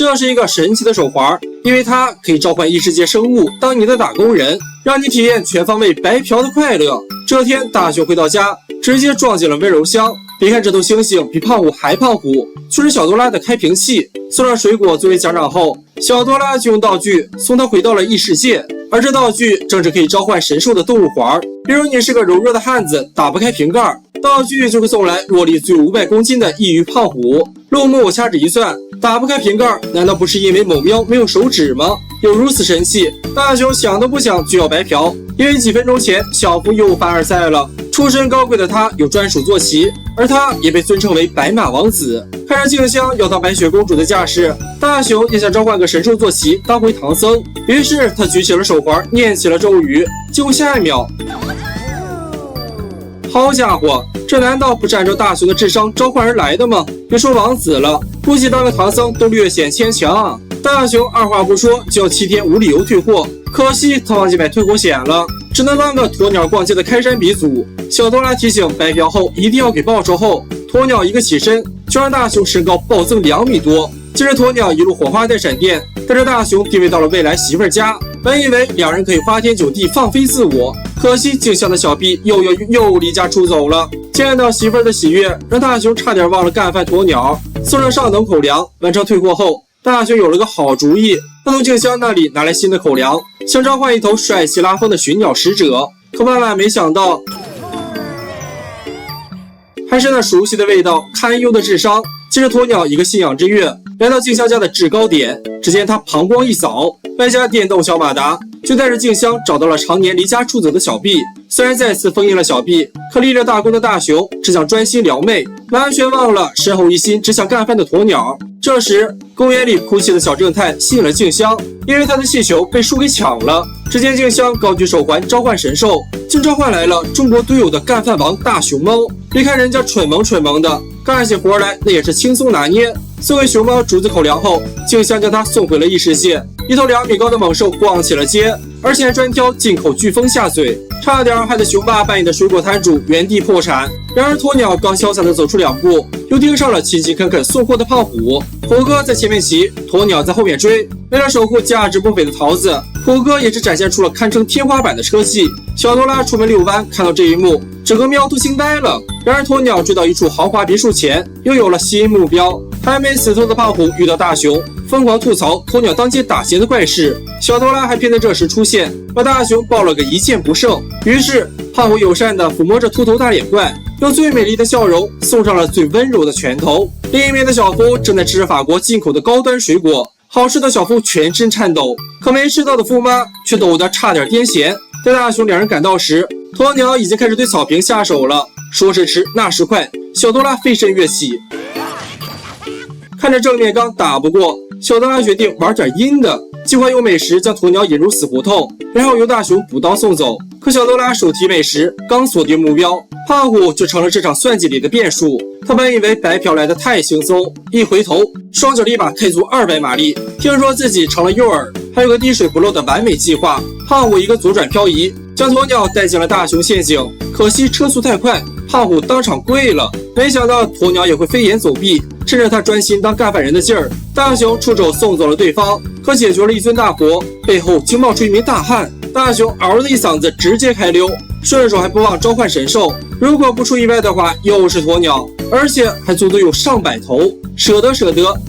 这是一个神奇的手环，因为它可以召唤异世界生物当你的打工人，让你体验全方位白嫖的快乐。这天，大雄回到家，直接撞进了温柔乡。别看这头猩猩比胖虎还胖虎，却是小多拉的开瓶器。送上水果作为奖赏后，小多拉就用道具送他回到了异世界。而这道具正是可以召唤神兽的动物环，比如你是个柔弱的汉子，打不开瓶盖，道具就会送来握力最有500公斤的异域胖虎。陆木掐指一算，打不开瓶盖，难道不是因为某喵没有手指吗？有如此神器，大雄想都不想就要白嫖。因为几分钟前小夫又凡尔赛了，出身高贵的他有专属坐骑，而他也被尊称为白马王子。看着静香要当白雪公主的架势，大雄也想召唤个神兽坐骑当回唐僧，于是他举起了手环，念起了咒语。结果下一秒，好家伙，这难道不是按照大雄的智商召唤而来的吗？别说王子了，估计当个唐僧都略显牵强啊。大雄二话不说就要7天无理由退货，可惜他忘记买退货险了，只能当个鸵鸟逛街的开山鼻祖。小多拉提醒白嫖后一定要给报酬后，鸵鸟一个起身就让大雄身高暴增2米多。接着鸵鸟一路火花带闪电，带着大雄定位到了未来媳妇儿家。本以为两人可以花天酒地放飞自我，可惜静香的小臂又离家出走了。见到媳妇儿的喜悦，让大雄差点忘了干饭鸵鸟。送上上等口粮，完成退货后，大雄有了个好主意，他从静香那里拿来新的口粮，想召唤一头帅气拉风的寻鸟使者。可万万没想到，还是那熟悉的味道，堪忧的智商。接着鸵鸟一个信仰之跃，来到静香家的制高点，只见他膀胱一扫，外加电动小马达，就带着静香找到了常年离家出走的小臂。虽然再次封印了小臂，可立着大功的大雄只想专心撩妹，完全忘了身后一心只想干饭的鸵鸟。这时，公园里哭泣的小正太吸引了静香，因为他的气球被树给抢了。只见静香高举手环召唤神兽，竟召唤来了中国独有的干饭王大熊猫。别看人家蠢萌的，干起活来那也是轻松拿捏。送给熊猫竹子口粮后，静香将它送回了异世界。一头2米高的猛兽逛起了街，而且还专挑进口飓风下嘴，差点害得熊爸扮演的水果摊主原地破产。然而鸵鸟刚潇洒地走出2步，又盯上了勤勤恳恳送货的胖虎。虎哥在前面骑，鸵鸟在后面追。为了守护价值不菲的桃子，虎哥也是展现出了堪称天花板的车技。小多拉出门遛弯，看到这一幕，整个喵都惊呆了。然而鸵鸟追到一处豪华别墅前，又有了新目标。还没死透的胖虎遇到大雄，疯狂吐槽鸵鸟当街打劫的怪事。小多拉还偏在这时出现，把大雄爆了个一剑不剩。于是胖虎友善地抚摸着秃头大脸怪，用最美丽的笑容送上了最温柔的拳头。另一边的小夫正在吃着法国进口的高端水果，好吃的小夫全身颤抖，可没吃到的夫妈却抖得差点癫痫。在大雄两人赶到时，鸵鸟已经开始对草坪下手了，说时迟那时快，小多拉飞身跃起。看着正面刚打不过，小多拉决定玩点阴的，计划用美食将鸵鸟引入死胡同，然后由大雄补刀送走。可小多拉手提美食，刚锁定目标，胖虎就成了这场算计里的变数。他本以为白嫖来的太轻松，一回头，双脚立马开足200马力，听说自己成了诱饵，还有个滴水不漏的完美计划。胖虎一个左转漂移，将鸵鸟带进了大雄陷阱，可惜车速太快，胖虎当场跪了。没想到鸵鸟也会飞檐走壁，趁着他专心当干饭人的劲儿，大雄出手送走了对方，可解决了一尊大佛，背后竟冒出一名大汉。大雄嗷的一嗓子直接开溜，顺手还不忘召唤神兽。如果不出意外的话，又是鸵鸟，而且还足足有上百头。舍得，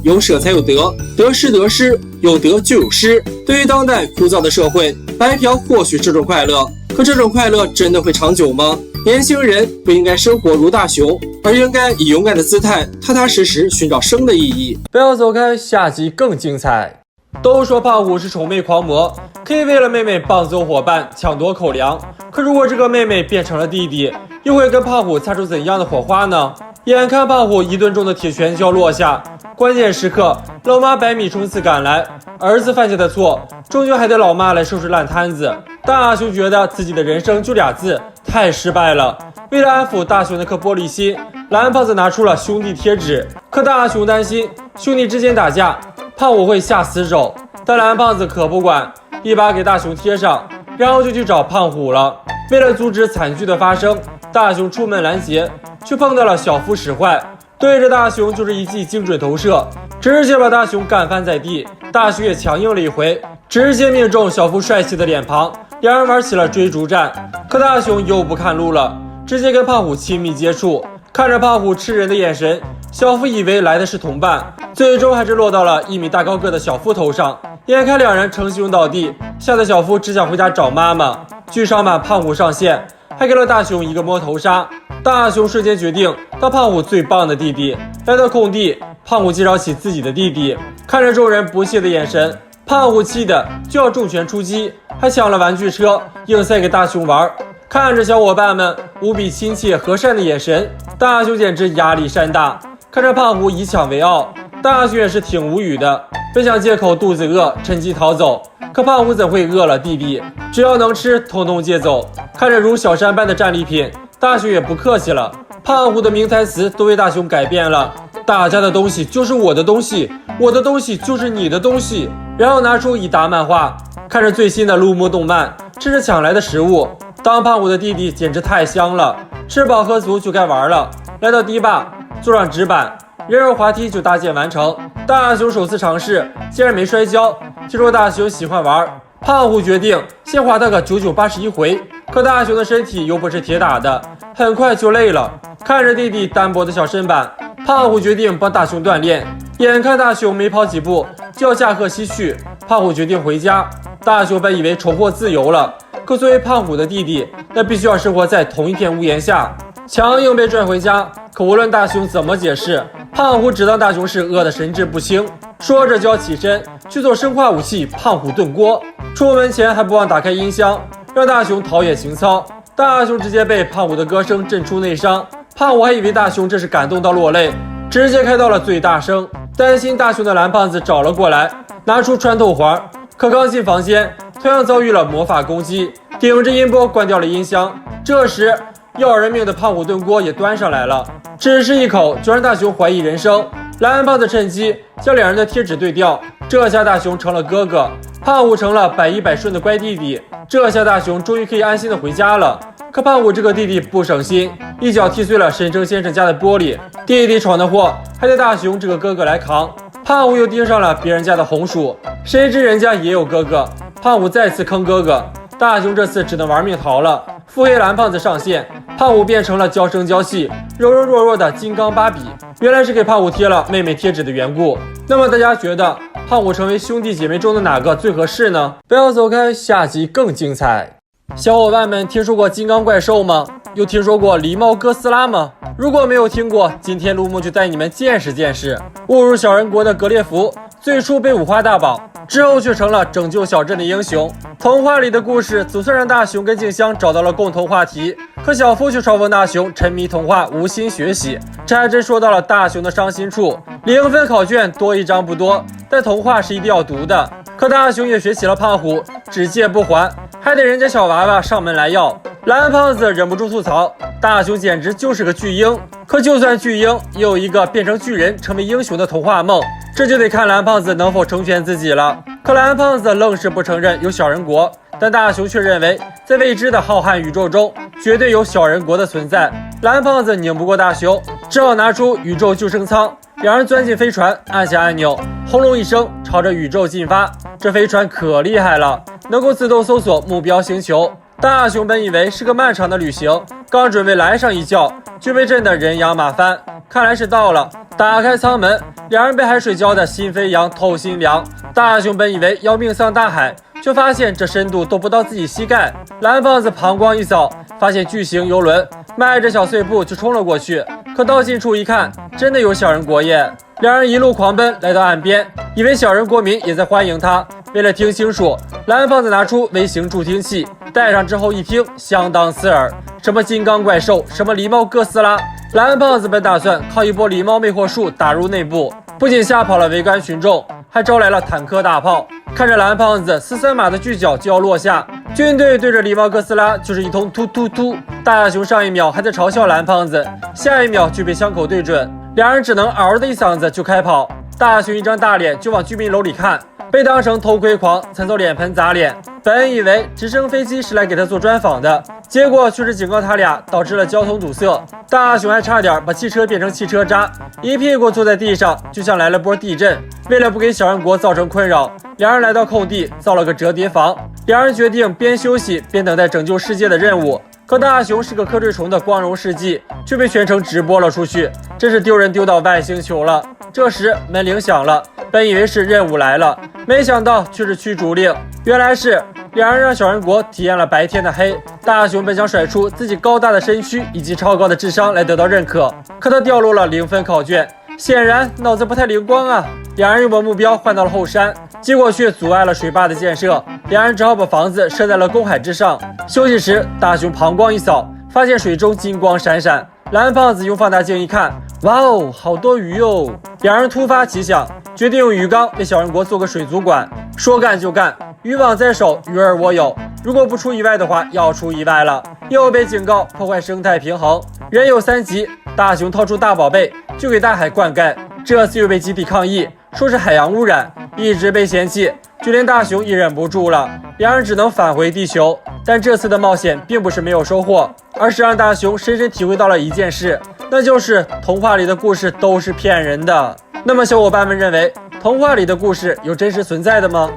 有舍才有得，得失，有得就有失。对于当代枯燥的社会，白嫖或许是种快乐，可这种快乐真的会长久吗？年轻人不应该生活如大雄，而应该以勇敢的姿态踏踏实实寻找生的意义。不要走开，下集更精彩。都说胖虎是宠妹狂魔，可以为了妹妹棒走伙伴，抢夺口粮。可如果这个妹妹变成了弟弟，又会跟胖虎擦出怎样的火花呢？眼看胖虎1吨重的铁拳就要落下，关键时刻老妈100米冲刺赶来，儿子犯下的错终究还得老妈来收拾烂摊子。大雄觉得自己的人生就2字，太失败了。为了安抚大雄的颗玻璃心，蓝胖子拿出了兄弟贴纸。可大雄担心兄弟之间打架，胖虎会下死手，但蓝胖子可不管，一把给大雄贴上，然后就去找胖虎了。为了阻止惨剧的发生，大雄出门拦截，却碰到了小夫使坏，对着大雄就是一记精准投射，直接把大熊干翻在地。大熊也强硬了一回，直接命中小夫帅气的脸庞，两人玩起了追逐战。可大熊又不看路了，直接跟胖虎亲密接触。看着胖虎吃人的眼神，小夫以为来的是同伴，最终还是落到了1米大高个的小夫头上。眼看两人称兄道弟，吓得小夫只想回家找妈妈。剧场版胖虎上线，还给了大熊一个摸头杀。大熊瞬间决定当胖虎最棒的弟弟。来到空地，胖虎介绍起自己的弟弟，看着众人不屑的眼神，胖虎气的就要重拳出击，还抢了玩具车硬塞给大熊玩。看着小伙伴们无比亲切和善的眼神，大熊简直压力山大。看着胖虎以抢为傲，大熊也是挺无语的，本想借口肚子饿趁机逃走，可胖虎怎会饿了弟弟，只要能吃统统借走。看着如小山般的战利品，大熊也不客气了，胖虎的名台词都为大熊改变了，大家的东西就是我的东西，我的东西就是你的东西。然后拿出一沓漫画，看着最新的录目动漫，吃着抢来的食物。当胖虎的弟弟简直太香了，吃饱喝足就该玩了。来到堤坝，坐上纸板，人肉滑梯就搭建完成。大熊首次尝试，竟然没摔跤。听说大熊喜欢玩，胖虎决定先滑他个9981回。可大熊的身体又不是铁打的，很快就累了。看着弟弟单薄的小身板，胖虎决定帮大熊锻炼。眼看大熊没跑几步就要驾鹤西去，胖虎决定回家。大熊本以为重获自由了，可作为胖虎的弟弟，那必须要生活在同一片屋檐下，强硬被拽回家。可无论大熊怎么解释，胖虎只当大熊是饿得神志不清，说着就要起身去做生化武器胖虎炖锅。出门前还不忘打开音箱，让大熊陶冶情操。大熊直接被胖虎的歌声震出内伤，胖虎还以为大熊这是感动到落泪，直接开到了最大声。担心大熊的蓝胖子找了过来，拿出穿透环，可刚进房间同样遭遇了魔法攻击，顶着音波关掉了音箱。这时要人命的胖虎炖锅也端上来了，只是一口就让大熊怀疑人生。蓝胖子趁机将两人的贴纸对调，这下大熊成了哥哥，胖虎成了百依百顺的乖弟弟。这下大熊终于可以安心的回家了。可胖虎这个弟弟不省心，一脚踢碎了神城先生家的玻璃，弟弟闯的祸还得大熊这个哥哥来扛。胖虎又盯上了别人家的红薯，谁知人家也有哥哥，胖虎再次坑哥哥，大熊这次只能玩命逃了。腹黑蓝胖子上线，胖虎变成了娇声娇气、柔柔弱弱的金刚芭比，原来是给胖虎贴了妹妹贴纸的缘故。那么大家觉得胖虎成为兄弟姐妹中的哪个最合适呢？不要走开，下集更精彩。小伙伴们听说过金刚怪兽吗？有听说过狸猫哥斯拉吗？如果没有听过，今天陆木就带你们见识见识。误入小人国的格列佛最初被五花大绑，之后却成了拯救小镇的英雄。童话里的故事总算让大熊跟静香找到了共同话题，可小夫却嘲讽大熊沉迷童话无心学习，这还真说到了大熊的伤心处。0分考卷多一张不多，但童话是一定要读的。可大熊也学起了胖虎，只借不还，还得人家小娃娃上门来要。蓝胖子忍不住吐槽，大熊简直就是个巨婴。可就算巨婴，也有一个变成巨人成为英雄的童话梦，这就得看蓝胖子能否成全自己了。可蓝胖子愣是不承认有小人国，但大熊却认为在未知的浩瀚宇宙中绝对有小人国的存在。蓝胖子拧不过大熊，只好拿出宇宙救生舱，两人钻进飞船，按下按钮，轰隆一声朝着宇宙进发。这飞船可厉害了，能够自动搜索目标星球。大熊本以为是个漫长的旅行，刚准备来上一觉，就被震得人仰马翻。看来是到了，打开舱门，两人被海水浇得心飞扬透心凉。大熊本以为要命丧大海，却发现这深度都不到自己膝盖。蓝胖子膀胱一扫，发现巨型游轮，迈着小碎步就冲了过去。可到近处一看，真的有小人国耶！两人一路狂奔来到岸边，以为小人国民也在欢迎他。为了听清楚，蓝胖子拿出微型助听器，戴上之后一听，相当刺耳。什么金刚怪兽，什么狸猫哥斯拉，蓝胖子本打算靠一波狸猫魅惑术打入内部，不仅吓跑了围观群众，还招来了坦克大炮。看着蓝胖子13码的巨脚就要落下，军队对着狸猫哥斯拉就是一通突突突。大熊上一秒还在嘲笑蓝胖子，下一秒就被枪口对准，两人只能嗷的一嗓子就开跑。大熊一张大脸就往居民楼里看，被当成偷窥狂，才遭脸盆砸脸。本以为直升飞机是来给他做专访的，结果却是警告他俩导致了交通堵塞。大雄还差点把汽车变成汽车渣，一屁股坐在地上，就像来了波地震。为了不给小人国造成困扰，两人来到空地造了个折叠房。两人决定边休息边等待拯救世界的任务。可大雄是个瞌睡虫的光荣事迹却被全程直播了出去，真是丢人丢到外星球了。这时门铃响了，本以为是任务来了，没想到却是驱逐令。原来是两人让小人国体验了白天的黑。大雄本想甩出自己高大的身躯以及超高的智商来得到认可，可他掉落了0分考卷，显然脑子不太灵光啊。两人又把目标换到了后山，结果却阻碍了水坝的建设，两人只好把房子设在了公海之上。休息时，大雄膀胱一扫，发现水中金光闪闪。蓝胖子用放大镜一看，哇哦，好多鱼哟！两人突发奇想，决定用鱼缸为小人国做个水族馆。说干就干，渔网在手，鱼儿我有。如果不出意外的话，要出意外了。又被警告破坏生态平衡，人有3急。大雄掏出大宝贝就给大海灌溉，这次又被集体抗议，说是海洋污染，一直被嫌弃，就连大雄也忍不住了。两人只能返回地球，但这次的冒险并不是没有收获，而是让大雄深深体会到了一件事，那就是童话里的故事都是骗人的。那么小伙伴们认为童话里的故事有真实存在的吗？